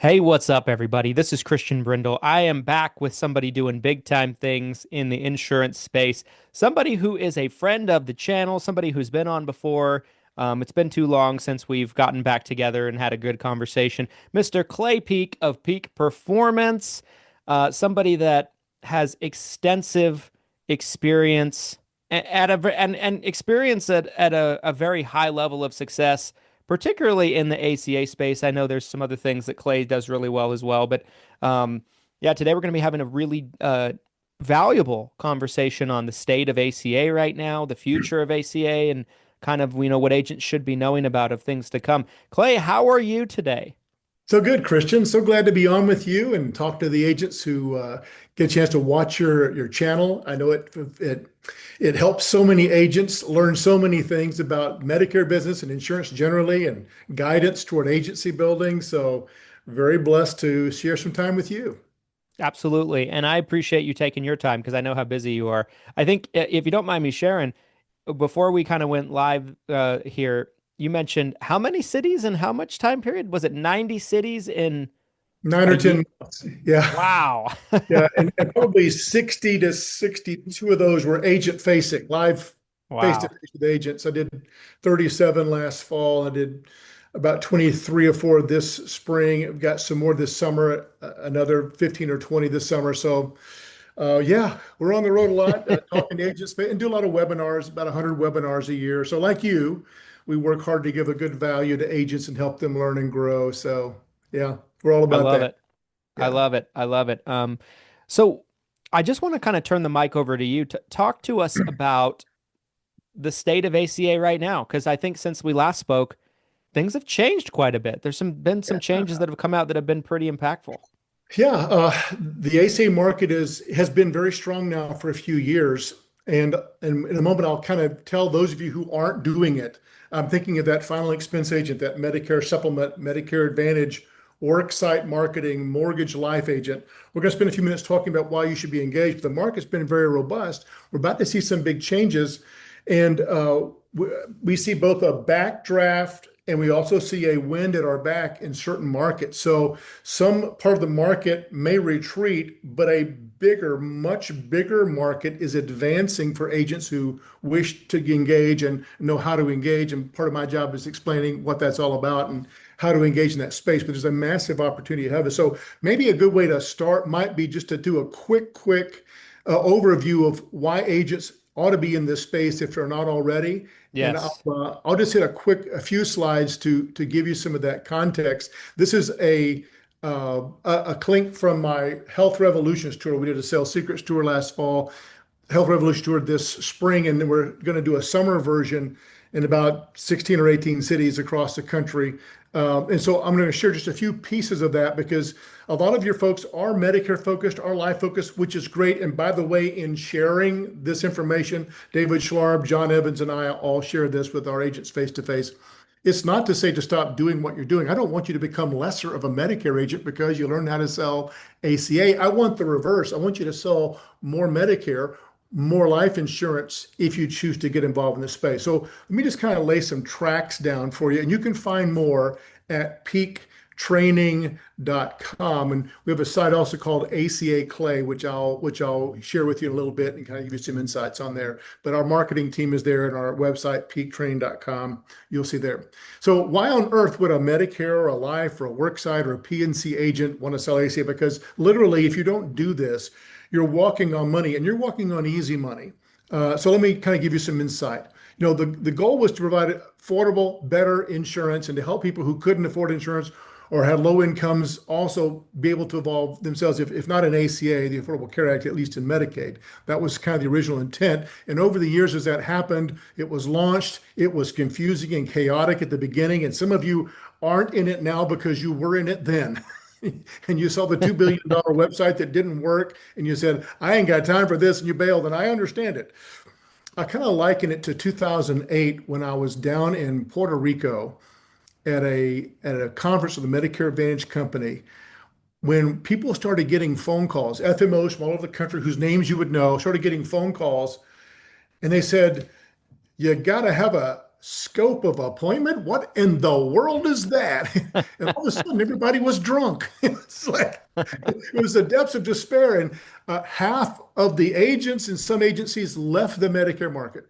Hey, what's up, everybody? This is Christian Brindle. I am back with somebody doing big time things in the insurance space. Somebody who is a friend of the channel, somebody who's been on before. It's been too long since we've gotten back together and had a good conversation. Mr. Clay Peak of Peak Performance, somebody that has extensive experience and experience at a very high level of success, particularly in the ACA space. I know there's some other things that Clay does really well as well, but um, yeah, today we're going to be having a really valuable conversation on the state of ACA right now, the future of ACA, and kind of what agents should be knowing about of things to come. Clay, how are you today? So good, Christian. So glad to be on with you and talk to the agents who get a chance to watch your channel. I know it helps so many agents learn so many things about Medicare business and insurance generally, and guidance toward agency building. So very blessed to share some time with you. Absolutely, and I appreciate you taking your time because I know how busy you are. I think if you don't mind me sharing, before we kind of went live here, you mentioned how many cities and how much time period? Was it 90 cities in Nine a or year? 10 months. Yeah. Wow. Yeah. And probably 60 to 62 of those were agent facing, live face to Wow. face with agents. I did 37 last fall. I did about 23 or 4 this spring. I've got some more this summer, another 15 or 20 this summer. So, yeah, we're on the road a lot, talking to agents and do a lot of webinars, about 100 webinars a year. So, like you, we work hard to give a good value to agents and help them learn and grow. So, yeah, we're all I about love that. it. I Yeah. love it. I love it. So I just want to kind of turn the mic over to you to talk to us about the state of ACA right now, because I think since we last spoke, things have changed quite a bit. There's been some changes that have come out that have been pretty impactful. Yeah, the ACA market has been very strong now for a few years, and in a moment I'll kind of tell those of you who aren't doing it. I'm thinking of that final expense agent, that Medicare supplement, Medicare Advantage, worksite marketing, mortgage life agent. We're going to spend a few minutes talking about why you should be engaged. The market's been very robust. We're about to see some big changes, and we see both a backdraft and we also see a wind at our back in certain markets. So some part of the market may retreat, but a bigger, much bigger market is advancing for agents who wish to engage and know how to engage. And part of my job is explaining what that's all about and how to engage in that space. But there's a massive opportunity ahead of us. So maybe a good way to start might be just to do a quick overview of why agents ought to be in this space if they're not already. And Yes. I'll just hit a few slides to give you some of that context. This is a link from my Health Revolutions tour. We did a Sales Secrets tour last fall, Health Revolution tour this spring, and then we're going to do a summer version in about 16 or 18 cities across the country. And so I'm going to share just a few pieces of that because a lot of your folks are Medicare focused, are life focused, which is great. And by the way, in sharing this information, David Schlarb, John Evans, and I all share this with our agents face to face. It's not to say to stop doing what you're doing. I don't want you to become lesser of a Medicare agent because you learned how to sell ACA. I want the reverse. I want you to sell more Medicare, more life insurance if you choose to get involved in this space. So let me just kind of lay some tracks down for you, and you can find more at peaktraining.com. And we have a site also called ACA Clay, which I'll share with you in a little bit and kind of give you some insights on there. But our marketing team is there, and our website, peaktraining.com, you'll see there. So why on earth would a Medicare or a life or a worksite or a PNC agent want to sell ACA? Because literally, if you don't do this, you're walking on money and you're walking on easy money. So let me kind of give you some insight. The goal was to provide affordable, better insurance and to help people who couldn't afford insurance or had low incomes also be able to evolve themselves, if not in ACA, the Affordable Care Act, at least in Medicaid. That was kind of the original intent. And over the years, as that happened, it was launched. It was confusing and chaotic at the beginning. And some of you aren't in it now because you were in it then. And you saw the $2 billion website that didn't work, and you said, I ain't got time for this, and you bailed, and I understand it. I kind of liken it to 2008 when I was down in Puerto Rico at a conference with the Medicare Advantage company when people started getting phone calls, FMOs from all over the country whose names you would know, started getting phone calls, and they said, you got to have scope of appointment? What in the world is that? And all of a sudden, everybody was drunk. It's like it was the depths of despair. And half of the agents in some agencies left the Medicare market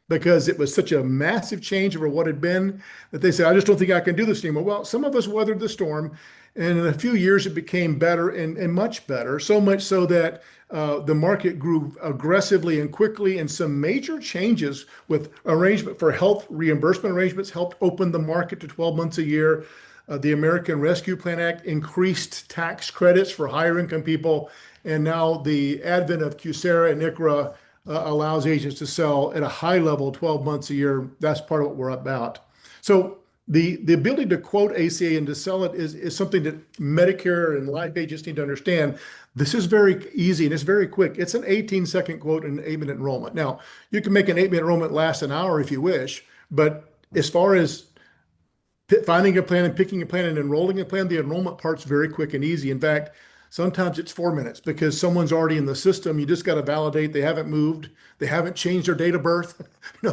because it was such a massive change over what had been that they said, I just don't think I can do this anymore. Well, some of us weathered the storm. And in a few years, it became better and much better, so much so that the market grew aggressively and quickly, and some major changes with arrangement for health reimbursement arrangements helped open the market to 12 months a year. The American Rescue Plan Act increased tax credits for higher income people. And now the advent of QSERA and ICRA allows agents to sell at a high level 12 months a year. That's part of what we're about. So the ability to quote ACA and to sell it is something that Medicare and life agents need to understand. This is very easy and it's very quick. It's an 18-second quote and an 8-minute enrollment. Now, you can make an 8-minute enrollment last an hour if you wish, but as far as finding a plan and picking a plan and enrolling a plan, the enrollment part's very quick and easy. In fact, sometimes it's 4 minutes because someone's already in the system. You just got to validate they haven't moved, they haven't changed their date of birth.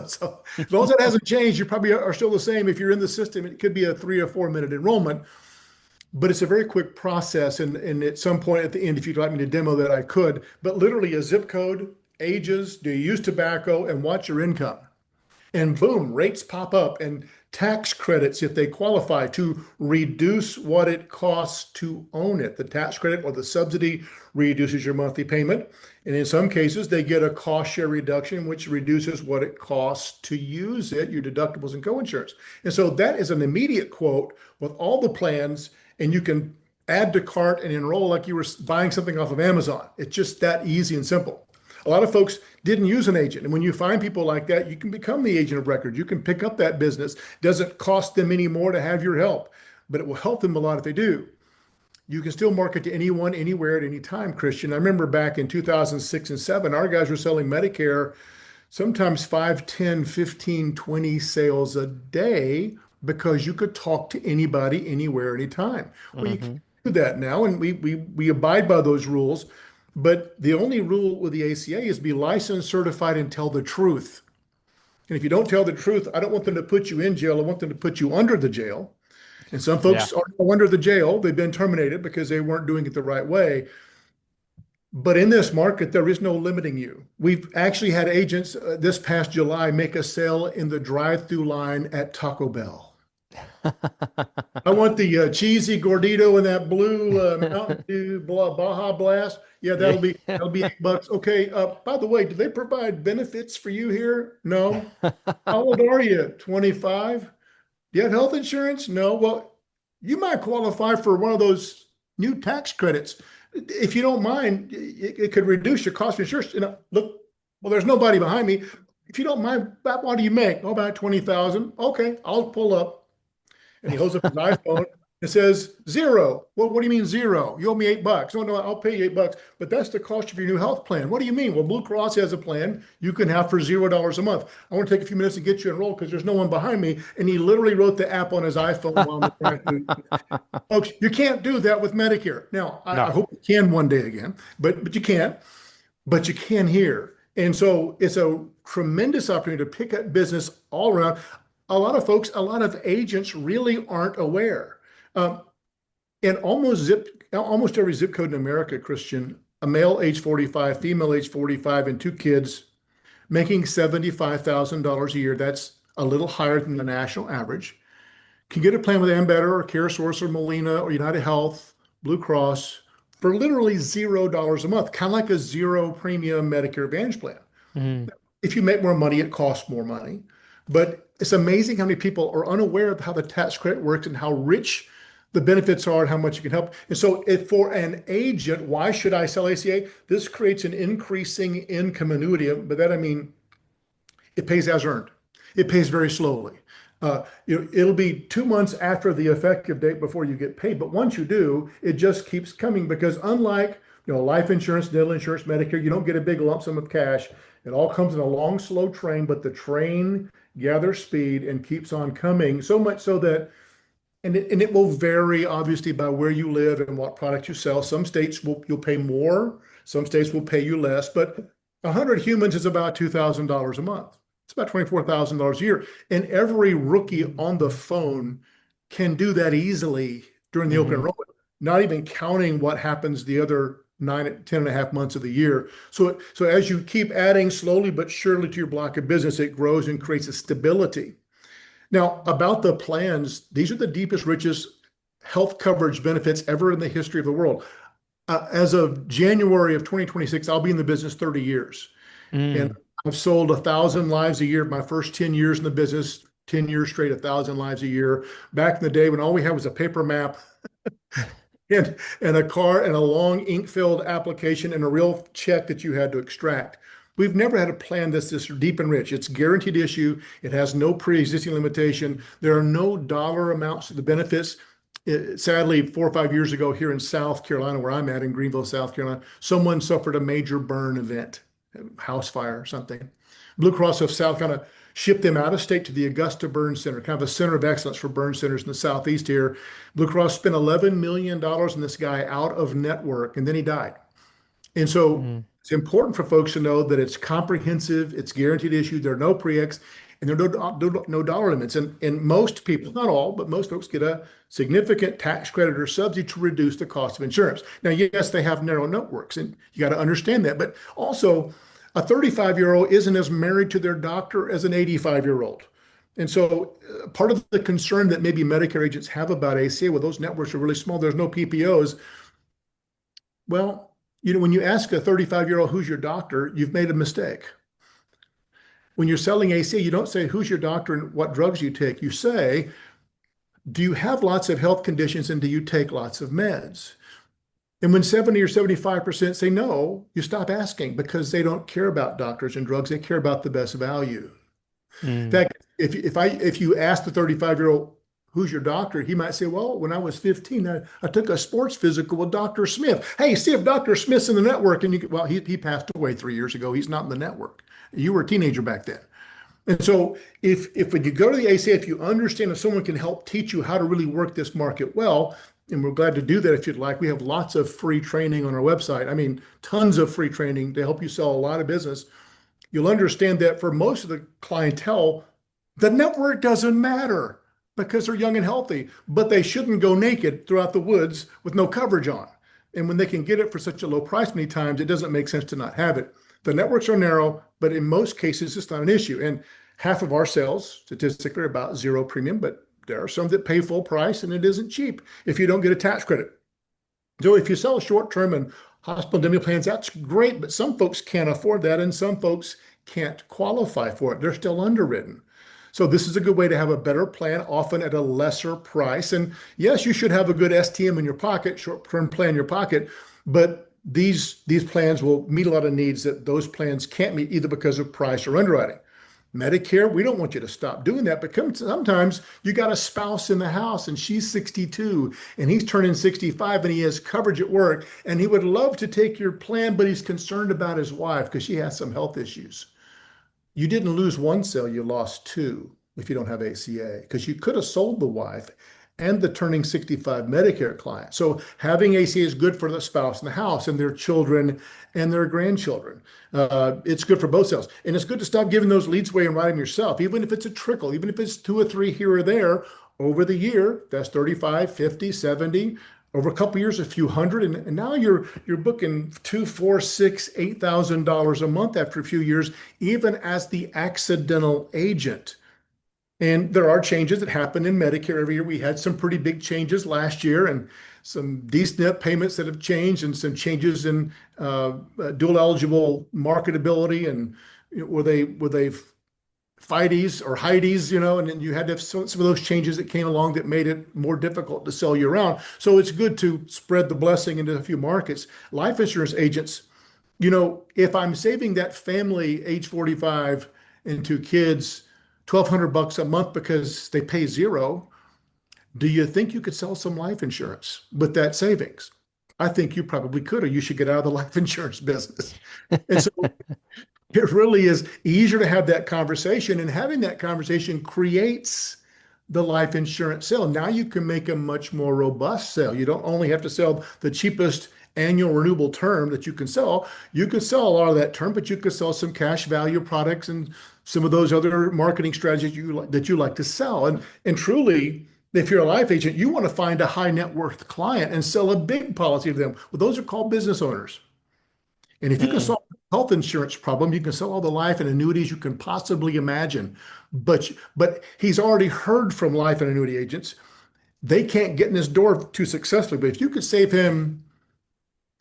So as long as that hasn't changed, you probably are still the same. If you're in the system, it could be a 3 or 4 minute enrollment, but it's a very quick process. And at some point at the end, if you'd like me to demo that, I could. But literally a zip code, ages, do you use tobacco, and what's your income? And boom, rates pop up and tax credits if they qualify to reduce what it costs to own it. The tax credit or the subsidy reduces your monthly payment. And in some cases, they get a cost share reduction, which reduces what it costs to use it, your deductibles and coinsurance. And so that is an immediate quote with all the plans, and you can add to cart and enroll like you were buying something off of Amazon. It's just that easy and simple. A lot of folks didn't use an agent. And when you find people like that, you can become the agent of record. You can pick up that business. Doesn't cost them any more to have your help, but it will help them a lot if they do. You can still market to anyone, anywhere, at any time, Christian. I remember back in 2006 and 7, our guys were selling Medicare, sometimes 5, 10, 15, 20 sales a day because you could talk to anybody, anywhere, anytime. Well, you can do that now, and we abide by those rules. But the only rule with the ACA is be licensed, certified, and tell the truth. And if you don't tell the truth, I don't want them to put you in jail. I want them to put you under the jail. And some folks are under the jail. They've been terminated because they weren't doing it the right way. But in this market, there is no limiting you. We've actually had agents this past July make a sale in the drive-through line at Taco Bell. I want the cheesy gordito and that blue Mountain Dew Baja Blast. Yeah, that'll be $8. Okay. By the way, do they provide benefits for you here? No. How old are you? 25. Do you have health insurance? No. Well, you might qualify for one of those new tax credits. If you don't mind, it could reduce your cost of insurance. Look, well, there's nobody behind me. If you don't mind, what do you make? Oh, about 20,000. Okay, I'll pull up. And he holds up his iPhone and says, zero. Well, what do you mean zero? You owe me $8. No, I'll pay you $8. But that's the cost of your new health plan. What do you mean? Well, Blue Cross has a plan you can have for $0 a month. I want to take a few minutes to get you enrolled because there's no one behind me. And he literally wrote the app on his iPhone while I'm trying to. Folks, you can't do that with Medicare. Now, I hope you can one day again, but you can't. But you can here. And so it's a tremendous opportunity to pick up business all around. A lot of folks, a lot of agents really aren't aware. In almost every zip code in America, Christian, a male age 45, female age 45, and 2 kids making $75,000 a year, that's a little higher than the national average, can get a plan with Ambetter or CareSource or Molina or United Health, Blue Cross for literally $0 a month, kind of like a zero premium Medicare Advantage plan. Mm-hmm. If you make more money, it costs more money. But it's amazing how many people are unaware of how the tax credit works and how rich the benefits are and how much you can help. And so for an agent, why should I sell ACA? This creates an increasing income annuity. But that, I mean, it pays as earned. It pays very slowly. It'll be 2 months after the effective date before you get paid. But once you do, it just keeps coming because unlike life insurance, dental insurance, Medicare, you don't get a big lump sum of cash. It all comes in a long, slow train, but the train gathers speed and keeps on coming, so much so that, and it will vary obviously by where you live and what product you sell. Some states you'll pay more, some states will pay you less, but 100 humans is about $2,000 a month. It's about $24,000 a year. And every rookie on the phone can do that easily during the open Hmm. enrollment, not even counting what happens the other 10 and a half months of the year. So as you keep adding slowly but surely to your block of business, it grows and creates a stability. Now, about the plans, these are the deepest, richest health coverage benefits ever in the history of the world. As of January of 2026, I'll be in the business 30 years. And Mm. I've sold 1,000 lives a year. My first 10 years in the business, 10 years straight, 1,000 lives a year. Back in the day when all we had was a paper map and a car and a long ink-filled application and a real check that you had to extract. We've never had a plan that's this deep and rich. It's guaranteed issue. It has no pre-existing limitation. There are no dollar amounts to the benefits. Sadly, 4 or 5 years ago here in South Carolina, where I'm at in Greenville, South Carolina, someone suffered a major burn event, house fire or something. Blue Cross of South Carolina shipped them out of state to the Augusta Burn Center, kind of a center of excellence for burn centers in the Southeast here. Blue Cross spent $11 million on this guy out of network, and then he died. And so Mm. it's important for folks to know that it's comprehensive, it's guaranteed issue, there are no pre-ex, and there are no dollar limits. And most people, not all, but most folks get a significant tax credit or subsidy to reduce the cost of insurance. Now, yes, they have narrow networks, and you got to understand that. But also, a 35-year-old isn't as married to their doctor as an 85-year-old. And so part of the concern that maybe Medicare agents have about ACA, well, those networks are really small, there's no PPOs. Well, when you ask a 35-year-old who's your doctor, you've made a mistake. When you're selling ACA, you don't say who's your doctor and what drugs you take. You say, do you have lots of health conditions and do you take lots of meds? And when 70 or 75% say no, you stop asking because they don't care about doctors and drugs. They care about the best value. In Mm. fact, if you ask the 35-year-old who's your doctor, he might say, well, when I was 15, I took a sports physical with Dr. Smith. Hey, see if Dr. Smith's in the network. And well, he passed away 3 years ago. He's not in the network. You were a teenager back then. And so if when you go to the ACA, if you understand if someone can help teach you how to really work this market well, and we're glad to do that if you'd like. We have lots of free training on our website. I mean, tons of free training to help you sell a lot of business. You'll understand that for most of the clientele, the network doesn't matter because they're young and healthy, but they shouldn't go naked throughout the woods with no coverage on. And when they can get it for such a low price, many times it doesn't make sense to not have it. The networks are narrow, but in most cases, it's not an issue. And half of our sales statistically are about zero premium, but there are some that pay full price and it isn't cheap if you don't get a tax credit. So if you sell short-term and hospital indemnity plans, that's great, but some folks can't afford that and some folks can't qualify for it. They're still underwritten. So this is a good way to have a better plan, often at a lesser price. And yes, you should have a good STM in your pocket, short-term plan in your pocket, but these plans will meet a lot of needs that those plans can't meet either because of price or underwriting. Medicare, we don't want you to stop doing that, but sometimes you got a spouse in the house and she's 62 and he's turning 65 and he has coverage at work and he would love to take your plan, but he's concerned about his wife because she has some health issues. You didn't lose one sale, you lost two if you don't have ACA because you could have sold the wife and the turning 65 Medicare client. So having ACA is good for the spouse in the house and their children and their grandchildren. It's good for both sales. And it's good to stop giving those leads away and write them yourself, even if it's a trickle, even if it's two or three here or there over the year, that's 35, 50, 70. Over a couple of years, a few hundred, and now you're booking $2, $4, $6, $8,000 a month after a few years, even as the accidental agent. And there are changes that happen in Medicare every year. We had some pretty big changes last year and some D-SNP payments that have changed and some changes in dual eligible marketability and were they FIDEs or HIDEs, and then you had to have some of those changes that came along that made it more difficult to sell you around. So it's good to spread the blessing into a few markets. Life insurance agents, if I'm saving that family age 45 and two kids $1,200 a month because they pay zero, do you think you could sell some life insurance with that savings? I think you probably could, or you should get out of the life insurance business. And so it really is easier to have that conversation, and having that conversation creates the life insurance sale. Now you can make a much more robust sale. You don't only have to sell the cheapest annual renewable term that you can sell. You could sell a lot of that term, but you could sell some cash value products and some of those other marketing strategies that you like to sell. And truly, if you're a life agent, you want to find a high net worth client and sell a big policy to them. Well, those are called business owners. And if you can Mm. solve the health insurance problem, you can sell all the life and annuities you can possibly imagine. But he's already heard from life and annuity agents. They can't get in his door too successfully. But if you could save him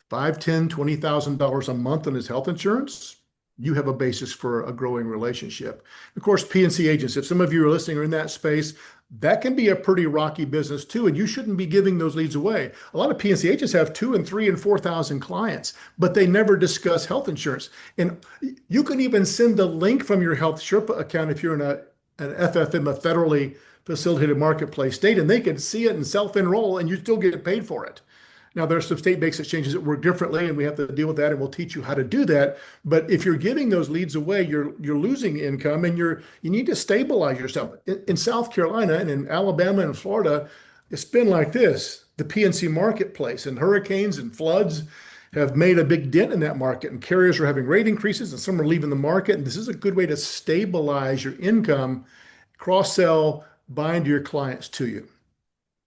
five, 10, $20,000 a month on his health insurance, you have a basis for a growing relationship. Of course, P&C agents, if some of you are listening are in that space, that can be a pretty rocky business too, and you shouldn't be giving those leads away. A lot of P&C agents have 2 and 3 and 4,000 clients, but they never discuss health insurance. And you can even send a link from your Health Sherpa account if you're in an FFM, a federally facilitated marketplace state, and they can see it and self-enroll, and you still get paid for it. Now, there are some state-based exchanges that work differently, and we have to deal with that, and we'll teach you how to do that. But if you're giving those leads away, you're losing income, and you need to stabilize yourself. In South Carolina and in Alabama and Florida, it's been like this. The PNC marketplace and hurricanes and floods have made a big dent in that market, and carriers are having rate increases, and some are leaving the market. And this is a good way to stabilize your income, cross-sell, bind your clients to you.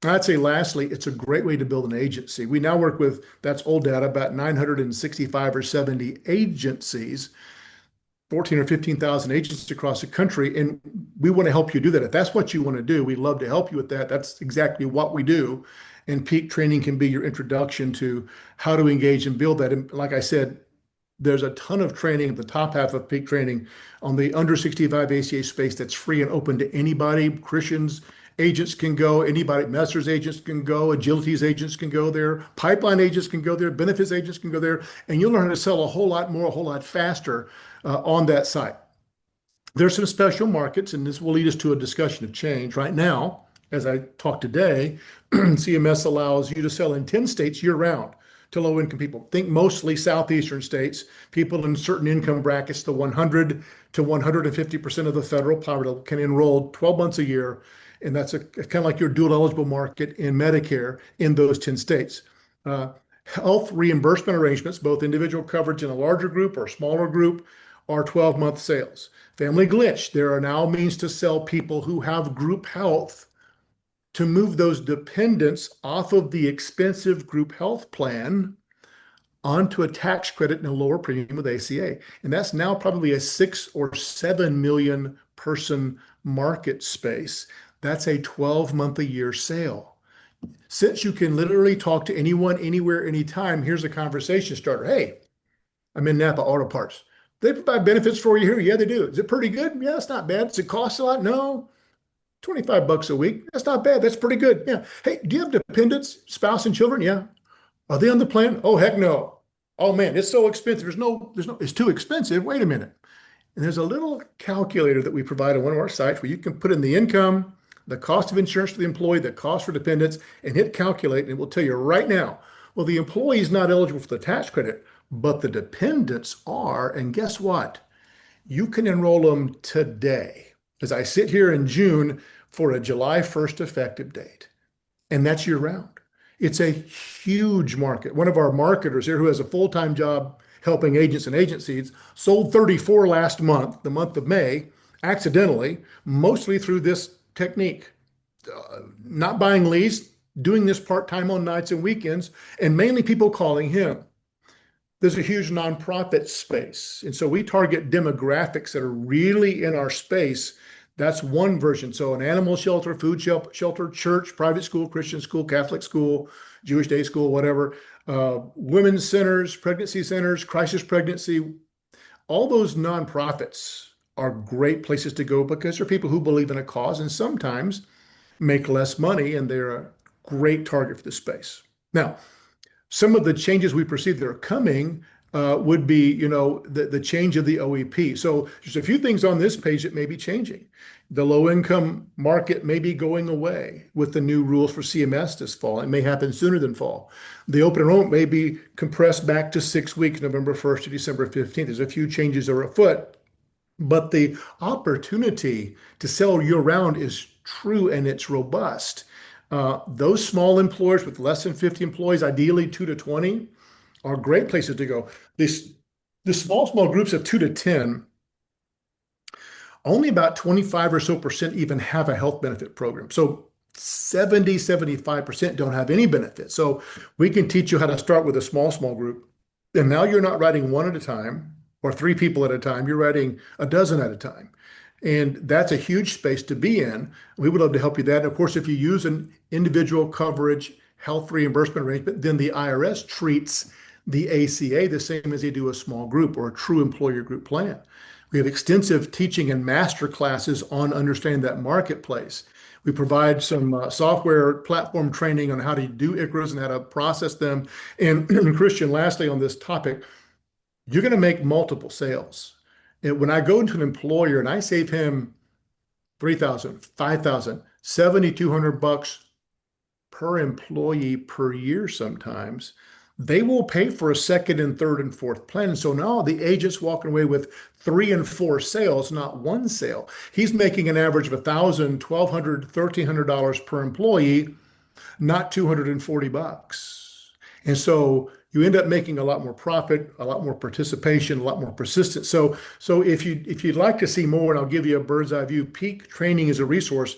I'd say lastly, it's a great way to build an agency. We now work with, that's old data, about 965 or 70 agencies, 14 or 15,000 agents across the country. And we want to help you do that. If that's what you want to do, we'd love to help you with that. That's exactly what we do. And peak training can be your introduction to how to engage and build that. And like I said, there's a ton of training at the top half of peak training on the under 65 ACA space that's free and open to anybody. Christians, agents can go, anybody, Masters agents can go, Agilities agents can go there, pipeline agents can go there, benefits agents can go there, and you'll learn how to sell a whole lot more, a whole lot faster on that site. There's some special markets, and this will lead us to a discussion of change. Right now, as I talk today, CMS allows you to sell in 10 states year round to low income people. Think mostly southeastern states, people in certain income brackets, the 100 to 150% of the federal poverty can enroll 12 months a year. And that's kind of like your dual eligible market in Medicare in those 10 states. Health reimbursement arrangements, both individual coverage in a larger group or smaller group, are 12-month sales. Family glitch, there are now means to sell people who have group health to move those dependents off of the expensive group health plan onto a tax credit and a lower premium with ACA. And that's now probably a 6 or 7 million person market space. That's a 12-month-a-year sale. Since you can literally talk to anyone, anywhere, anytime, here's a conversation starter. Hey, I'm in Napa Auto Parts. They provide benefits for you here. Yeah, they do. Is it pretty good? Yeah, it's not bad. Does it cost a lot? No. $25 a week. That's not bad. That's pretty good. Yeah. Hey, do you have dependents, spouse and children? Yeah. Are they on the plan? Oh, heck no. Oh man, it's so expensive. It's too expensive. Wait a minute. And there's a little calculator that we provide on one of our sites where you can put in the income, the cost of insurance for the employee, the cost for dependents, and hit calculate, and it will tell you right now, well, the employee is not eligible for the tax credit, but the dependents are. And guess what? You can enroll them today. As I sit here in June for a July 1st effective date, and that's year round. It's a huge market. One of our marketers here who has a full-time job helping agents and agencies sold 34 last month, the month of May, accidentally, mostly through this technique. Not buying leads, doing this part-time on nights and weekends, and mainly people calling him. There's a huge nonprofit space. And so we target demographics that are really in our space. That's one version. So an animal shelter, food shelter, church, private school, Christian school, Catholic school, Jewish day school, whatever, women's centers, pregnancy centers, crisis pregnancy, all those nonprofits are great places to go because they're people who believe in a cause and sometimes make less money, and they're a great target for the space. Now, some of the changes we perceive that are coming would be, the change of the OEP. So there's a few things on this page that may be changing. The low-income market may be going away with the new rules for CMS this fall. It may happen sooner than fall. The open enrollment may be compressed back to 6 weeks, November 1st to December 15th. There's a few changes are afoot, but the opportunity to sell year-round is true and it's robust. Those small employers with less than 50 employees, ideally 2 to 20, are great places to go. These the small groups of 2 to 10, only about 25 or so% even have a health benefit program. So 75% don't have any benefit. So we can teach you how to start with a small group. And now you're not writing one at a time or three people at a time. You're writing a dozen at a time. And that's a huge space to be in. We would love to help you that. And of course, if you use an individual coverage health reimbursement arrangement, then the IRS treats the ACA the same as they do a small group or a true employer group plan. We have extensive teaching and master classes on understanding that marketplace. We provide some software platform training on how to do ICRAs and how to process them. And Christian, lastly on this topic, you're going to make multiple sales. And when I go into an employer and I save him 3,000, 5,000, 7,200 bucks per employee per year sometimes, they will pay for a second and third and fourth plan. And so now the agent's walking away with 3 and 4 sales, not one sale. He's making an average of 1,000, 1,200, $1,300 per employee, not 240 bucks. And so you end up making a lot more profit, a lot more participation, a lot more persistence. So if you'd like to see more, and I'll give you a bird's eye view, Peak Training is a resource.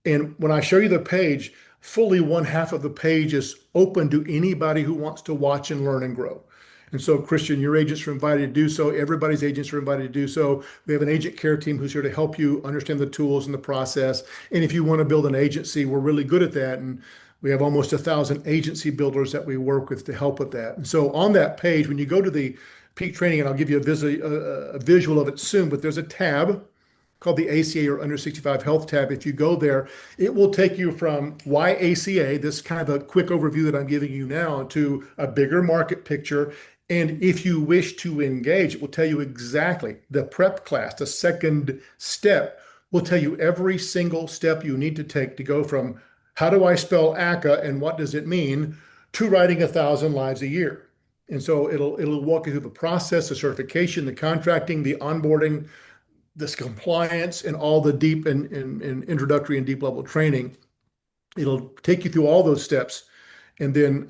And when I show you the page, fully one half of the page is open to anybody who wants to watch and learn and grow. And so, Christian, your agents are invited to do so. Everybody's agents are invited to do so. We have an agent care team who's here to help you understand the tools and the process. And if you want to build an agency, we're really good at that. And we have almost 1,000 agency builders that we work with to help with that. And so on that page, when you go to the Peak Training, and I'll give you a visual of it soon, but there's a tab called the ACA or Under 65 Health tab. If you go there, it will take you from why ACA, this kind of a quick overview that I'm giving you now, to a bigger market picture. And if you wish to engage, it will tell you exactly the prep class. The second step will tell you every single step you need to take to go from how do I spell ACA and what does it mean to writing 1,000 lives a year. And so it'll walk you through the process, the certification, the contracting, the onboarding, this compliance, and all the deep and introductory and deep level training. It'll take you through all those steps and then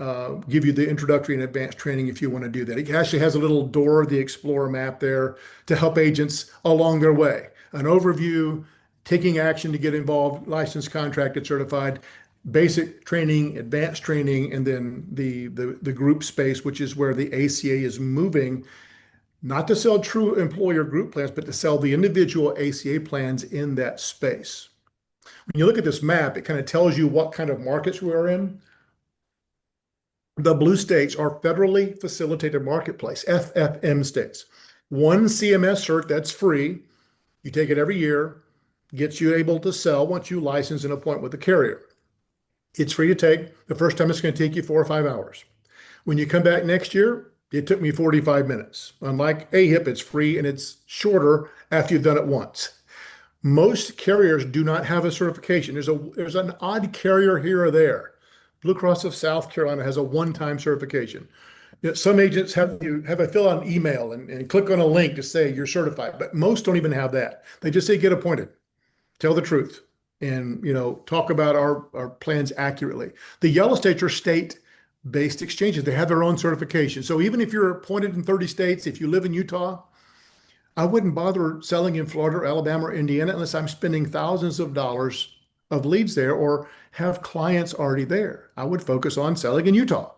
give you the introductory and advanced training if you want to do that. It actually has a little Door the Explorer map there to help agents along their way. An overview, taking action to get involved, licensed, contracted, certified, basic training, advanced training, and then the group space, which is where the ACA is moving, not to sell true employer group plans, but to sell the individual ACA plans in that space. When you look at this map, it kind of tells you what kind of markets we are in. The blue states are federally facilitated marketplace, FFM states. One CMS cert that's free. You take it every year, gets you able to sell once you license and appoint with the carrier. It's free to take. The first time it's going to take you 4 or 5 hours. When you come back next year, it took me 45 minutes. Unlike AHIP, it's free and it's shorter after you've done it once. Most carriers do not have a certification. There's an odd carrier here or there. Blue Cross of South Carolina has a one-time certification. Some agents have you fill out an email and click on a link to say you're certified, but most don't even have that. They just say get appointed, tell the truth, and talk about our plans accurately. The yellow states are state-based exchanges. They have their own certification. So even if you're appointed in 30 states, if you live in Utah, I wouldn't bother selling in Florida or Alabama or Indiana unless I'm spending thousands of dollars of leads there or have clients already there. I would focus on selling in Utah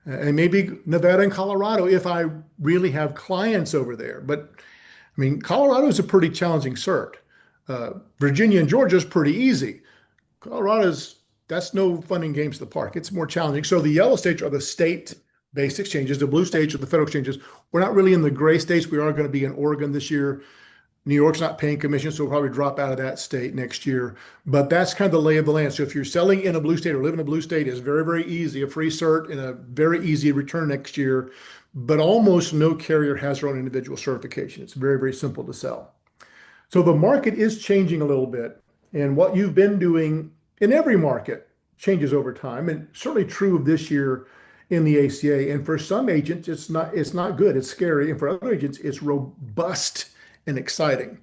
and maybe Nevada and Colorado if I really have clients over there. But I mean, Colorado is a pretty challenging cert. Virginia and Georgia is pretty easy. That's no fun and games to the park. It's more challenging. So the yellow states are the state-based exchanges. The blue states are the federal exchanges. We're not really in the gray states. We are going to be in Oregon this year. New York's not paying commission, so we'll probably drop out of that state next year. But that's kind of the lay of the land. So if you're selling in a blue state or live in a blue state, it's very, very easy, a free cert and a very easy return next year. But almost no carrier has their own individual certification. It's very, very simple to sell. So the market is changing a little bit. And what you've been doing in every market changes over time. And certainly true of this year in the ACA. And for some agents, it's not good. It's scary. And for other agents, it's robust and exciting.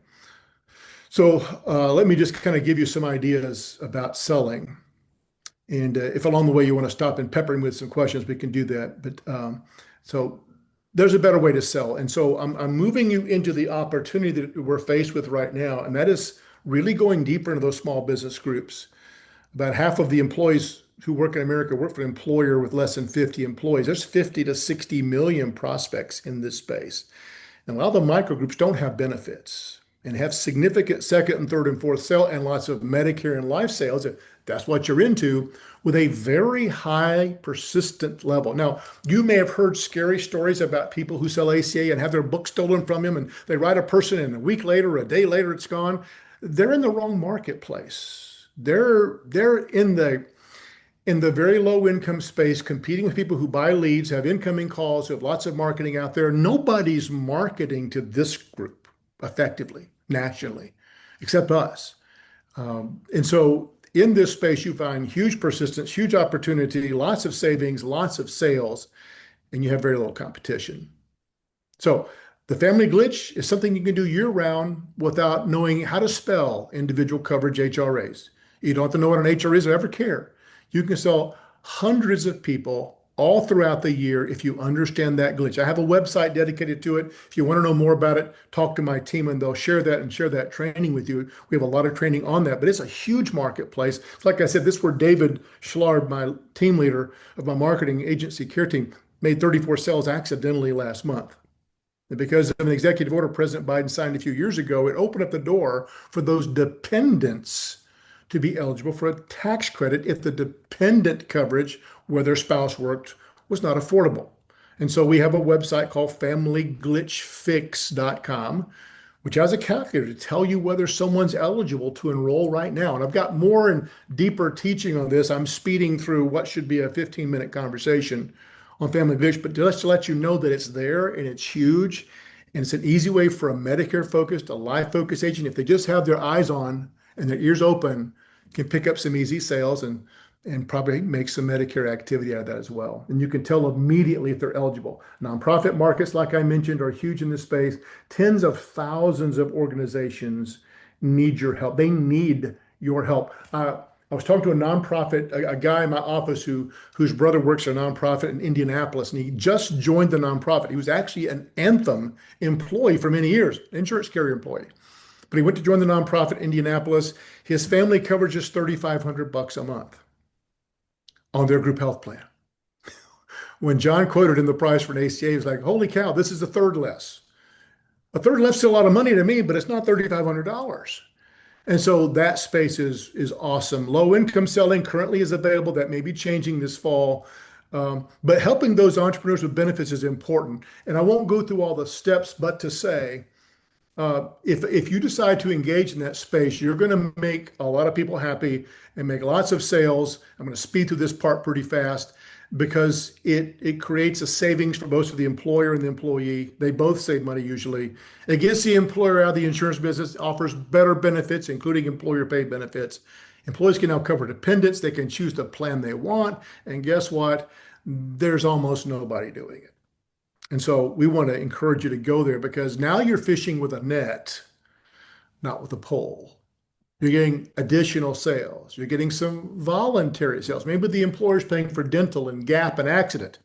So let me just kind of give you some ideas about selling. And if along the way you want to stop and pepper me with some questions, we can do that. But So there's a better way to sell. And so I'm moving you into the opportunity that we're faced with right now. And that is really going deeper into those small business groups. About half of the employees who work in America work for an employer with less than 50 employees. There's 50 to 60 million prospects in this space. And a lot of the micro groups don't have benefits and have significant second and third and fourth sale and lots of Medicare and life sales, if that's what you're into, with a very high persistent level. Now, you may have heard scary stories about people who sell ACA and have their book stolen from them, and they write a person and a week later, a day later, it's gone. They're in the wrong marketplace. They're in the very low income space, competing with people who buy leads, have incoming calls, who have lots of marketing out there. Nobody's marketing to this group effectively, nationally, except us. And so in this space, you find huge persistence, huge opportunity, lots of savings, lots of sales, and you have very little competition. So the family glitch is something you can do year round without knowing how to spell individual coverage HRAs. You don't have to know what an HRA is or ever care. You can sell hundreds of people all throughout the year if you understand that glitch. I have a website dedicated to it. If you want to know more about it, talk to my team and they'll share that and share that training with you. We have a lot of training on that, but it's a huge marketplace. Like I said, this is where David Schlarb, my team leader of my marketing agency care team, made 34 sales accidentally last month. And because of an executive order President Biden signed a few years ago, it opened up the door for those dependents to be eligible for a tax credit if the dependent coverage where their spouse worked was not affordable. And so we have a website called familyglitchfix.com, which has a calculator to tell you whether someone's eligible to enroll right now. And I've got more and deeper teaching on this. I'm speeding through what should be a 15-minute conversation on Family Glitch, but just to let you know that it's there and it's huge. And it's an easy way for a Medicare-focused, a life-focused agent, if they just have their eyes on and their ears open, can pick up some easy sales and probably make some Medicare activity out of that as well. And you can tell immediately if they're eligible. Nonprofit markets, like I mentioned, are huge in this space. Tens of thousands of organizations need your help. They need your help. I was talking to a nonprofit, a guy in my office whose brother works at a nonprofit in Indianapolis, and he just joined the nonprofit. He was actually an Anthem employee for many years, insurance carrier employee. But he went to join the nonprofit in Indianapolis. His family coverage is $3,500 a month on their group health plan. When John quoted him the price for an ACA, he was like, holy cow, this is a third less. A third less is a lot of money to me, but it's not $3,500. And so that space is awesome. Low income selling currently is available. That may be changing this fall. But helping those entrepreneurs with benefits is important. And I won't go through all the steps, but to say, if you decide to engage in that space, you're going to make a lot of people happy and make lots of sales. I'm going to speed through this part pretty fast because it creates a savings for both the employer and the employee. They both save money usually. It gets the employer out of the insurance business, offers better benefits, including employer paid benefits. Employees can now cover dependents. They can choose the plan they want. And guess what? There's almost nobody doing it. And so we want to encourage you to go there because now you're fishing with a net, not with a pole. You're getting additional sales. You're getting some voluntary sales. Maybe the employer's paying for dental and gap and accident,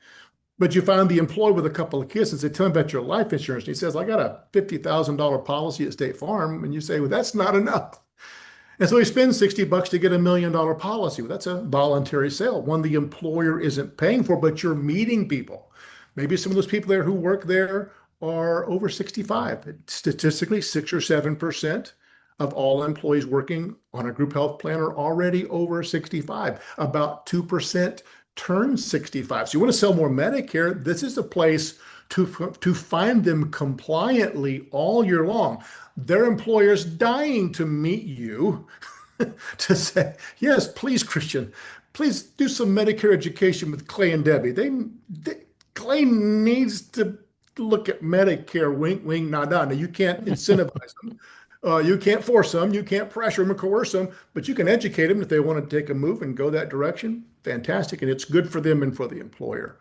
but you find the employee with a couple of kids and say, tell him about your life insurance. And he says, I got a $50,000 policy at State Farm. And you say, well, that's not enough. And so he spends $60 to get $1 million policy. Well, that's a voluntary sale, one the employer isn't paying for, but you're meeting people. Maybe some of those people there who work there are over 65. Statistically, 6 or 7% of all employees working on a group health plan are already over 65. About 2% turn 65. So you want to sell more Medicare, this is a place to find them compliantly all year long. Their employer's dying to meet you to say, yes, please, Christian, please do some Medicare education with Clay and Debbie. Clay needs to look at Medicare, wink, wink, nod, nod. Now, you can't incentivize them. You can't force them. You can't pressure them or coerce them, but you can educate them if they want to take a move and go that direction. Fantastic. And it's good for them and for the employer.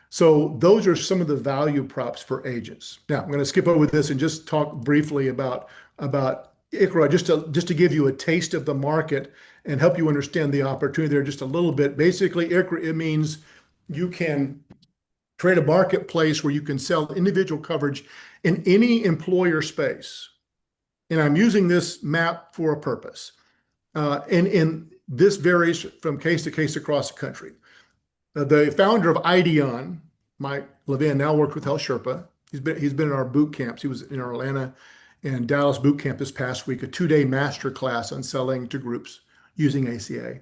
So those are some of the value props for agents. Now, I'm going to skip over this and just talk briefly about ICHRA, just to give you a taste of the market and help you understand the opportunity there just a little bit. Basically, ICHRA, it means you can create a marketplace where you can sell individual coverage in any employer space. And I'm using this map for a purpose. And this varies from case to case across the country. The founder of IDEON, Mike Levin, now works with Health Sherpa. He's been in our boot camps. He was in our Atlanta and Dallas boot camp this past week, a 2-day master class on selling to groups using ACA.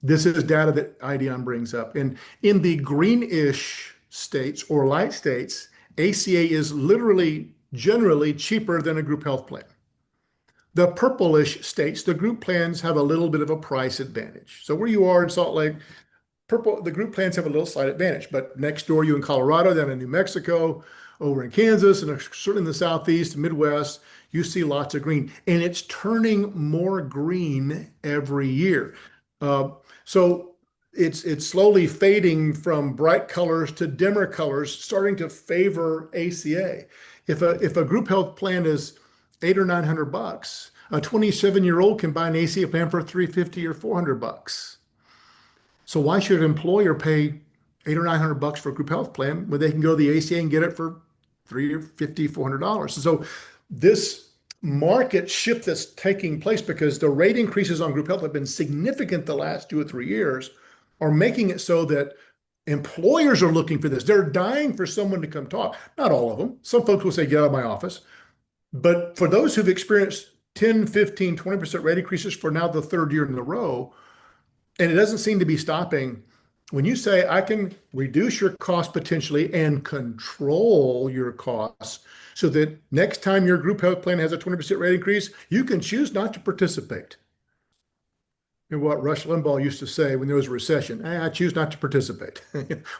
This is data that IDEON brings up. And in the greenish states or light states, ACA is literally generally cheaper than a group health plan. The purplish states, the group plans have a little bit of a price advantage. So where you are in Salt Lake, the group plans have a little slight advantage, but next door, you in Colorado, down in New Mexico, over in Kansas, and certainly in the Southeast, Midwest, you see lots of green, and it's turning more green every year. So it's slowly fading from bright colors to dimmer colors, starting to favor ACA. If a group health plan is $800 or $900, a 27-year-old can buy an ACA plan for $350 or $400. So why should an employer pay $800 or $900 for a group health plan when they can go to the ACA and get it for $350, $400? So this market shift that's taking place, because the rate increases on group health have been significant the last 2 or 3 years, are making it so that employers are looking for this. They're dying for someone to come talk. Not all of them. Some folks will say, get out of my office. But for those who've experienced 10, 15, 20% rate increases for now the 3rd year in a row, and it doesn't seem to be stopping. When you say I can reduce your cost potentially and control your costs so that next time your group health plan has a 20% rate increase, you can choose not to participate. And what Rush Limbaugh used to say when there was a recession, I choose not to participate.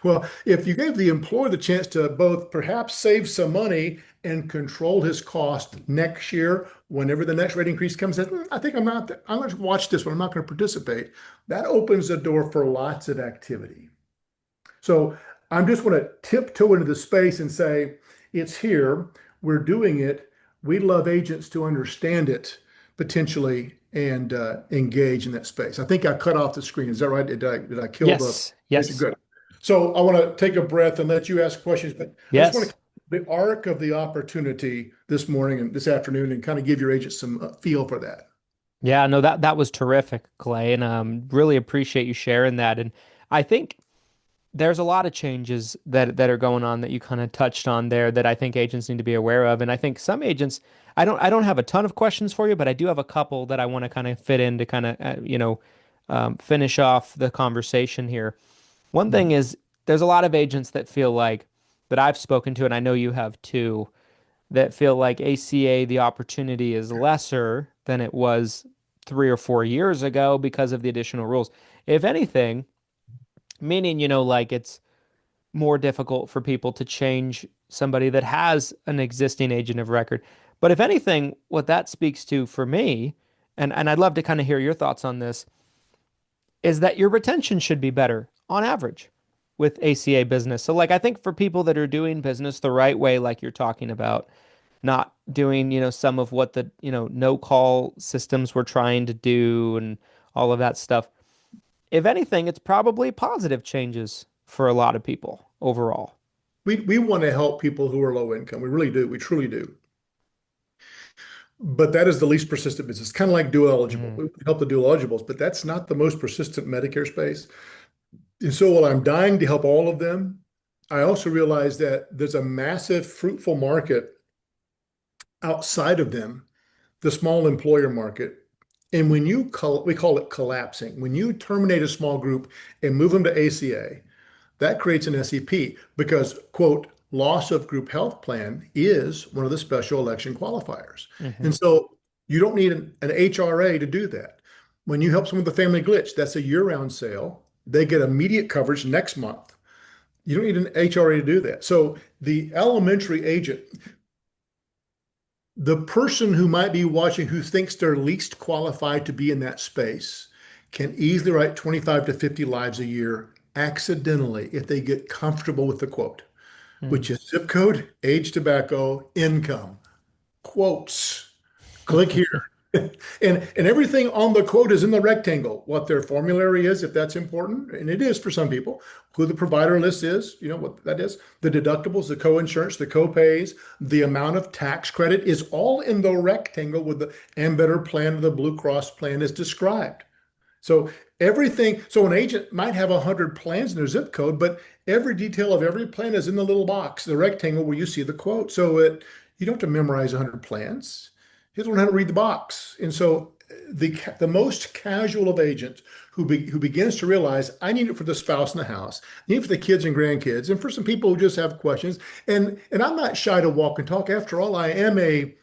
Well, if you gave the employer the chance to both perhaps save some money and control his cost next year, whenever the next rate increase comes in, I think I'm going to watch this one. I'm not going to participate. That opens the door for lots of activity. So I'm just going to tiptoe into the space and say, it's here. We're doing it. We'd love agents to understand it potentially and engage in that space. I think I cut off the screen. Is that right? Did I kill the? Yes. Good. So I want to take a breath and let you ask questions, but I just want Yes. to the arc of the opportunity this morning and this afternoon and kind of give your agents some feel for that. Yeah, no, that was terrific, Clay, and really appreciate you sharing that. And I think there's a lot of changes that are going on that you kind of touched on there that I think agents need to be aware of. And I think some agents, I don't have a ton of questions for you, but I do have a couple that I want to kind of fit in to kind of finish off the conversation here. One thing is there's a lot of agents that feel like that I've spoken to, and I know you have too, that feel like ACA, the opportunity is lesser than it was 3 or 4 years ago because of the additional rules. If anything, meaning, like it's more difficult for people to change somebody that has an existing agent of record. But if anything, what that speaks to for me, and I'd love to kind of hear your thoughts on this, is that your retention should be better on average with ACA business. So like I think for people that are doing business the right way, like you're talking about, not doing, some of what the, no call systems were trying to do and all of that stuff. If anything, it's probably positive changes for a lot of people overall. We want to help people who are low income. We really do. We truly do. But that is the least persistent business. It's kind of like dual eligible. Mm, We help the dual eligibles, but that's not the most persistent Medicare space. And so while I'm dying to help all of them, I also realize that there's a massive fruitful market outside of them, the small employer market. And when we call it collapsing. When you terminate a small group and move them to ACA, that creates an SEP because, quote, loss of group health plan is one of the special election qualifiers. hmm And so you don't need an HRA to do that. When you help someone with a family glitch, that's a year-round sale. They get immediate coverage next month. You don't need an HRA to do that. So the elementary agent, the person who might be watching who thinks they're least qualified to be in that space can easily write 25 to 50 lives a year accidentally if they get comfortable with the quote, which is zip code, age, tobacco, income, quotes. Click here. And everything on the quote is in the rectangle. What their formulary is, if that's important, and it is for some people, who the provider list is, you know what that is, the deductibles, the co-insurance, the co-pays, the amount of tax credit is all in the rectangle with the and better plan of the Blue Cross plan is described. So everything, so an agent might have 100 plans in their zip code, but every detail of every plan is in the little box, the rectangle where you see the quote. So you don't have to memorize 100 plans. You have to learn how to read the box. And so the most casual of agents who begins to realize I need it for the spouse in the house, I need it for the kids and grandkids, and for some people who just have questions. And I'm not shy to walk and talk. After all, I am a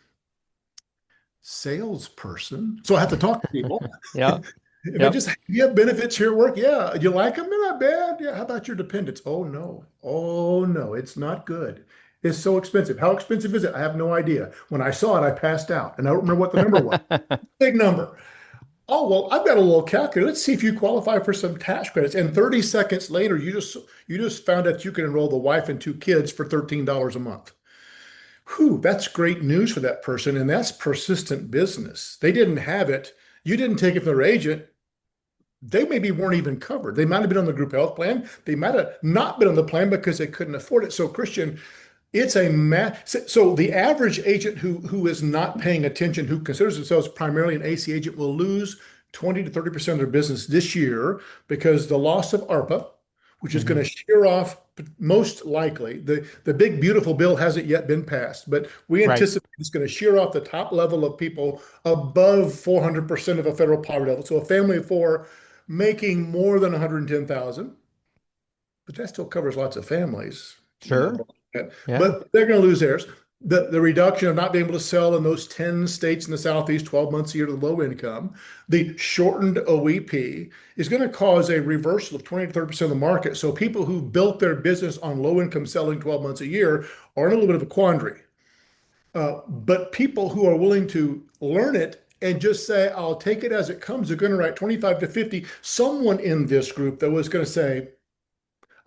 salesperson, so I have to talk to people. Yeah. If I Yep. just, you have benefits here at work, yeah. You like them? They're not bad. Yeah. How about your dependents? Oh no. Oh no, it's not good. It's so expensive. How expensive is it? I have no idea. When I saw it, I passed out, and I don't remember what the number was. Big number. Oh well, I've got a little calculator. Let's see if you qualify for some tax credits. And 30 seconds later, you just found out you can enroll the wife and two kids for $13 a month. Whew, that's great news for that person, and that's persistent business. They didn't have it. You didn't take it from their agent. They maybe weren't even covered. They might have been on the group health plan. They might have not been on the plan because they couldn't afford it. So, Christian, it's a so the average agent who is not paying attention, who considers themselves primarily an AC agent, will lose 20 to 30% of their business this year because the loss of ARPA, which is going Hmm. to shear off most likely. The big beautiful bill hasn't yet been passed, but we Right. anticipate it's going to shear off the top level of people above 400% of a federal poverty level. So a family of four making more than 110,000, but that still covers lots of families, you know. Sure. Yeah. But they're going to lose theirs. The reduction of not being able to sell in those 10 states in the Southeast 12 months a year to the low income, the shortened OEP is going to cause a reversal of 20 to 30% of the market. So people who built their business on low income selling 12 months a year are in a little bit of a quandary. But people who are willing to learn it and just say, I'll take it as it comes, are going to write 25 to 50. Someone in this group, though, is going to say,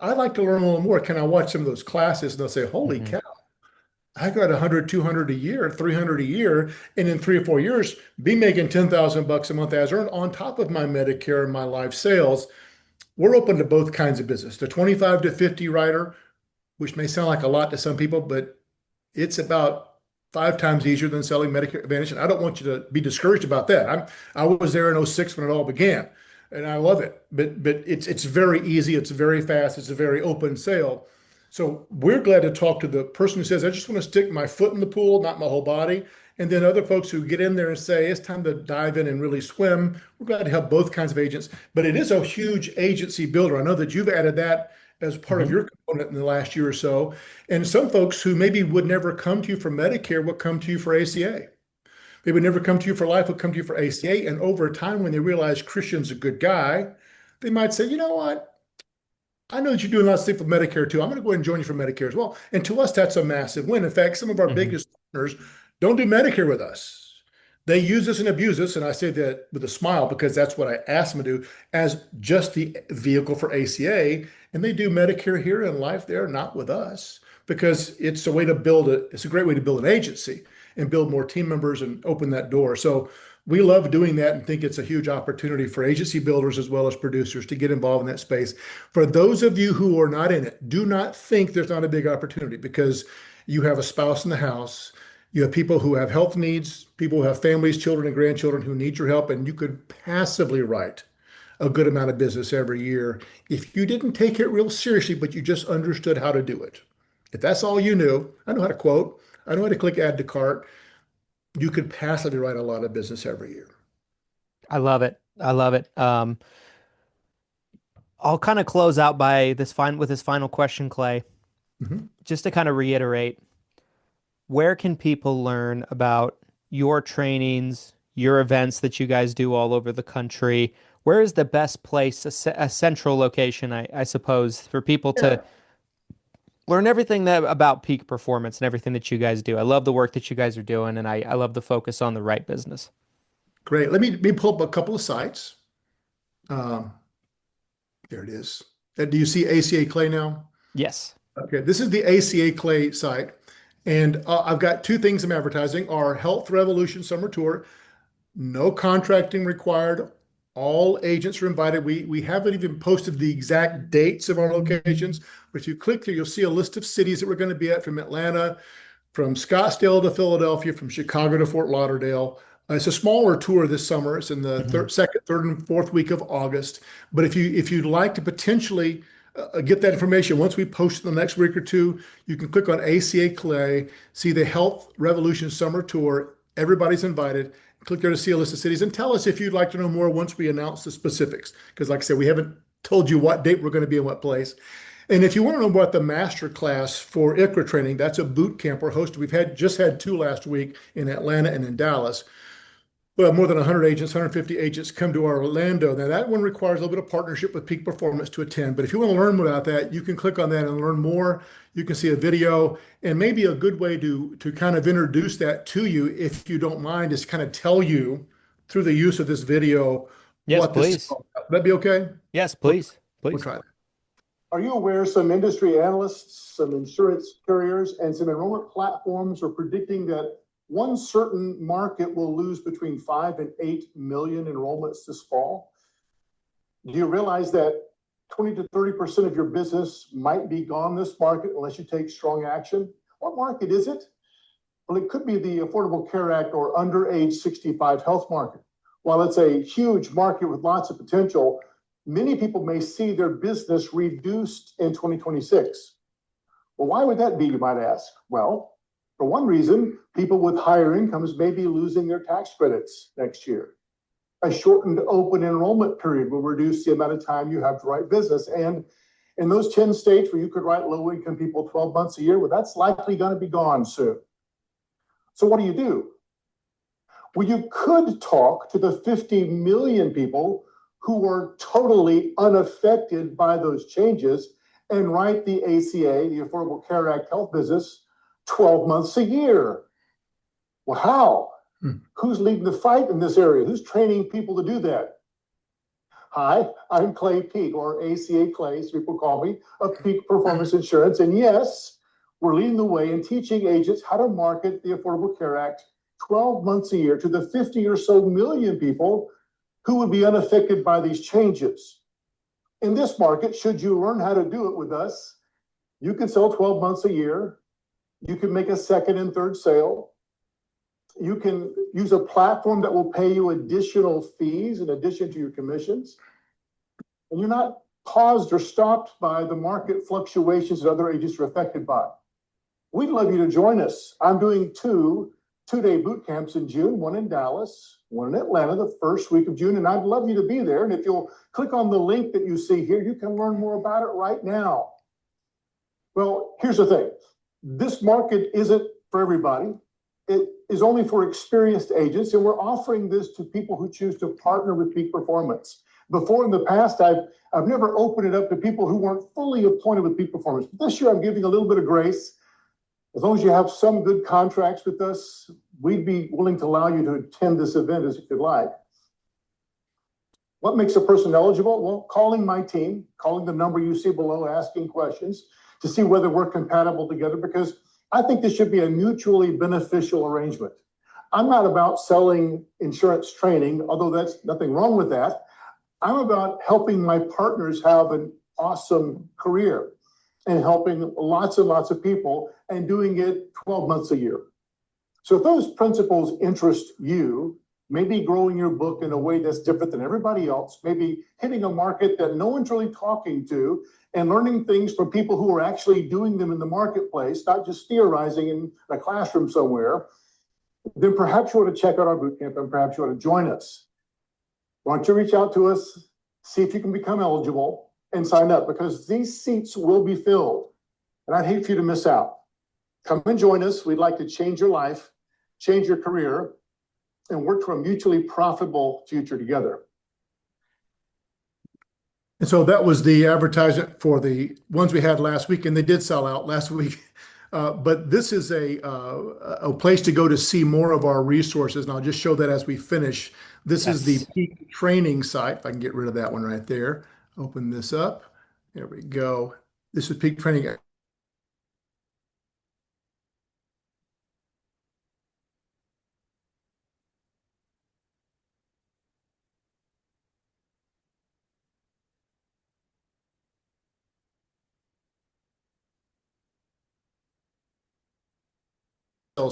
I'd like to learn a little more. Can I watch some of those classes? And they'll say, holy Hmm. cow, I got 100, 200 a year, 300 a year, and in 3 or 4 years, be making 10,000 bucks a month as earned on top of my Medicare and my life sales. We're open to both kinds of business. The 25 to 50 writer, which may sound like a lot to some people, but it's about 5 times easier than selling Medicare Advantage. And I don't want you to be discouraged about that. I was there in '06 when it all began, and I love it. But it's very easy, it's very fast, it's a very open sale. So we're glad to talk to the person who says, I just want to stick my foot in the pool, not my whole body. And then other folks who get in there and say, it's time to dive in and really swim. We're glad to help both kinds of agents. But it is a huge agency builder. I know that you've added that as part of Hmm. your component in the last year or so. And some folks who maybe would never come to you for Medicare will come to you for ACA. They would never come to you for life, would come to you for ACA. And over time, when they realize Christian's a good guy, they might say, you know what? I know that you're doing lots of stuff with Medicare too. I'm going to go ahead and join you for Medicare as well. And to us, that's a massive win. In fact, some of our Hmm. biggest partners don't do Medicare with us. They use us and abuse us. And I say that with a smile because that's what I ask them to do as just the vehicle for ACA. And they do Medicare here and life there, not with us, because it's a way to it's a great way to build an agency and build more team members and open that door. So we love doing that and think it's a huge opportunity for agency builders as well as producers to get involved in that space. For those of you who are not in it, do not think there's not a big opportunity because you have a spouse in the house. You have people who have health needs, people who have families, children, and grandchildren who need your help, and you could passively write a good amount of business every year if you didn't take it real seriously, but you just understood how to do it. If that's all you knew, I know how to quote, I know how to click add to cart, you could passively write a lot of business every year. I love it. I love it. I'll kind of close out by this final question, Clay, Mhm. just to kind of reiterate, where can people learn about your trainings, your events that you guys do all over the country? Where is the best place, a central location, I suppose, for people to Yeah, learn everything about peak performance and everything that you guys do? I love the work that you guys are doing, and I love the focus on the right business. great. Let me pull up a couple of sites. Um, there it is. Do you see ACA Clay now? Yes. Okay, this is the ACA Clay site. And I've got two things I'm advertising: our Health Revolution Summer Tour. No contracting required. All agents are invited. We haven't even posted the exact dates of our locations, but if you click through, you'll see a list of cities that we're going to be at from Atlanta, from Scottsdale to Philadelphia, from Chicago to Fort Lauderdale. It's a smaller tour this summer. It's in the Mhm. second, third, and fourth week of August. But if you'd like to potentially get that information, once we post it the next week or two, you can click on ACA Clay, see the Health Revolution Summer Tour. Everybody's invited. Click there to see a list of cities and tell us if you'd like to know more once we announce the specifics. Because, like I said, we haven't told you what date we're going to be in what place. And if you want to know about the master class for ICRA training, that's a boot camp we're hosting. Just had two last week in Atlanta and in Dallas. Well, more than 100 agents, 150 agents come to our Orlando. Now that one requires a little bit of partnership with Peak Performance to attend. But if you want to learn more about that, you can click on that and learn more. You can see a video, and maybe a good way to kind of introduce that to you, if you don't mind, is kind of tell you through the use of this video Yes, what this is please. all about. That'd be okay? Yes, We'll, please. we'll Please. try that. Are you aware some industry analysts, some insurance carriers, and some enrollment platforms are predicting that one certain market will lose between 5 and 8 million enrollments this fall? Do you realize that 20 to 30% of your business might be gone this market unless you take strong action? What market is it? Well, it could be the Affordable Care Act or under age 65 health market. While it's a huge market with lots of potential, many people may see their business reduced in 2026. Well, why would that be, you might ask? Well, for one reason, people with higher incomes may be losing their tax credits next year. A shortened open enrollment period will reduce the amount of time you have to write business. And in those 10 states where you could write low-income people 12 months a year, well, that's likely going to be gone soon. So what do? Well, you could talk to the 50 million people who are totally unaffected by those changes and write the ACA, the Affordable Care Act health business, 12 months a year. Well, how? Who's leading the fight in this area? Who's training people to do that? Hi, I'm Clay Peak, or ACA Clay, as people call me, of Peak Performance Insurance. And yes, we're leading the way in teaching agents how to market the Affordable Care Act 12 months a year to the 50 or so million people who would be unaffected by these changes. In this market, should you learn how to do it with us, you can sell 12 months a year. You can make a second and third sale. You can use a platform that will pay you additional fees in addition to your commissions. And you're not paused or stopped by the market fluctuations that other agents are affected by. We'd love you to join us. I'm doing two-day boot camps in June, one in Dallas, one in Atlanta, the first week of June, and I'd love you to be there. And if you'll click on the link that you see here, you can learn more about it right now. Well, here's the thing. This market isn't for everybody. It is only for experienced agents, and we're offering this to people who choose to partner with Peak Performance. Before, in the past, I've never opened it up to people who weren't fully appointed with Peak Performance. But this year, I'm giving a little bit of grace. As long as you have some good contracts with us, we'd be willing to allow you to attend this event as you'd like. What makes a person eligible? Well, calling my team, calling the number you see below, asking questions to see whether we're compatible together, because I think this should be a mutually beneficial arrangement. I'm not about selling insurance training, although that's nothing wrong with that. I'm about helping my partners have an awesome career and helping lots and lots of people and doing it 12 months a year. So if those principles interest you, maybe growing your book in a way that's different than everybody else, maybe hitting a market that no one's really talking to, and learning things from people who are actually doing them in the marketplace, not just theorizing in a classroom somewhere, then perhaps you want to check out our bootcamp and perhaps you want to join us. Why don't you reach out to us, see if you can become eligible and sign up, because these seats will be filled. And I'd hate for you to miss out. Come and join us. We'd like to change your life, change your career, and work to a mutually profitable future together. And so that was the advertisement for the ones we had last week, and they did sell out last week. But this is a place to go to see more of our resources, and I'll just show that as we finish. This is the Yes. Peak training site. If I can get rid of that one right there. Open this up. There we go. This is Peak training.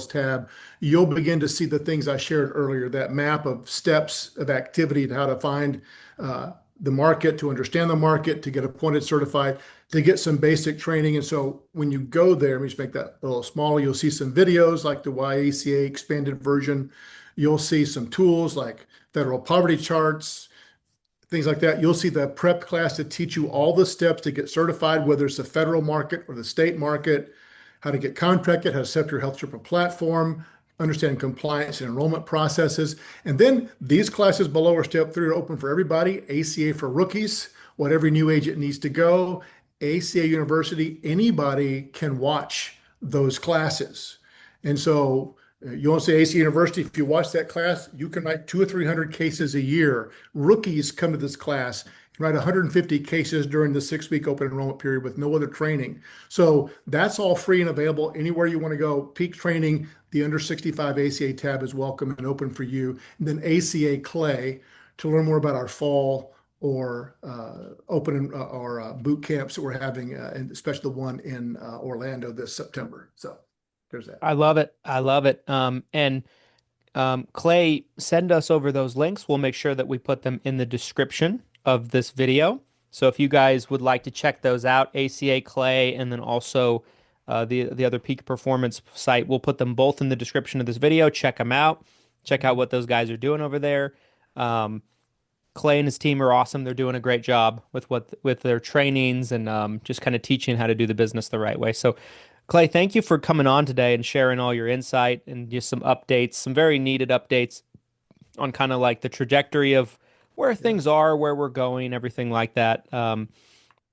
tab, you'll begin to see the things I shared earlier, that map of steps of activity to how to find the market, to understand the market, to get appointed certified, to get some basic training. And so when you go there, let me just make that a little smaller, you'll see some videos like the YACA expanded version. You'll see some tools like federal poverty charts, things like that. You'll see the prep class to teach you all the steps to get certified, whether it's the federal market or the state market, how to get contracted, how to set up your health triple platform, understand compliance and enrollment processes. And then these classes below are step three are open for everybody. ACA for rookies, what every new agent needs to go. ACA University, anybody can watch those classes. And so you want to say ACA University, if you watch that class, you can write 200 or 300 cases a year. Rookies come to this class and write 150 cases during the 6-week open enrollment period with no other training. So that's all free and available anywhere you want to go. Peak training, the under 65 ACA tab is welcome and open for you. And then ACA Clay to learn more about our fall or open or boot camps that we're having, and especially the one in Orlando this September. So there's that. I love it. I love it. Clay, send us over those links. We'll make sure that we put them in the description of this video. So if you guys would like to check those out, ACA Clay, and then also the other Peak Performance site, we'll put them both in the description of this video. Check them out. Check out what those guys are doing over there. Clay and his team are awesome. They're doing a great job with their trainings and just kind of teaching how to do the business the right way. So Clay, thank you for coming on today and sharing all your insight and just some updates, some very needed updates on kind of like the trajectory of where things are, where we're going, everything like that. And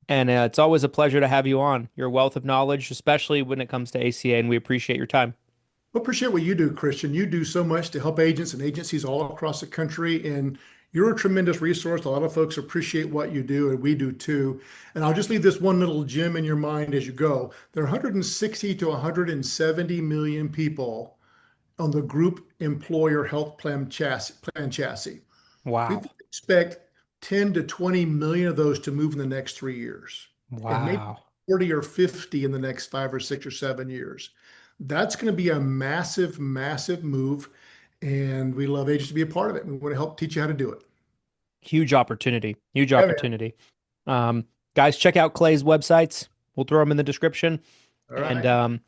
it's always a pleasure to have you on. Your wealth of knowledge, especially when it comes to ACA, and we appreciate your time. I appreciate what you do, Christian. You do so much to help agents and agencies all across the country, and you're a tremendous resource. A lot of folks appreciate what you do, and we do too. And I'll just leave this one little gem in your mind as you go. There are 160 to 170 million people on the group employer health plan chassis. We Wow. expect 10 to 20 million of those to move in the next 3 years, and maybe Wow. 40 or 50 in the next 5 or 6 or 7 years. That's going to be a massive, massive move. And we love agents to be a part of it. We want to help teach you how to do it. Huge opportunity. Huge Yeah, man. opportunity. Guys, check out Clay's websites. We'll throw them in the description. All And right.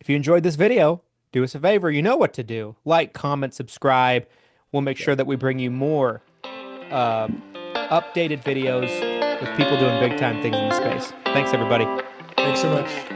if you enjoyed this video, do us a favor. You know what to do. Like, comment, subscribe. We'll make Yeah. sure that we bring you more uh, updated videos with people doing big time things in the space. Thanks, everybody. Thanks so much.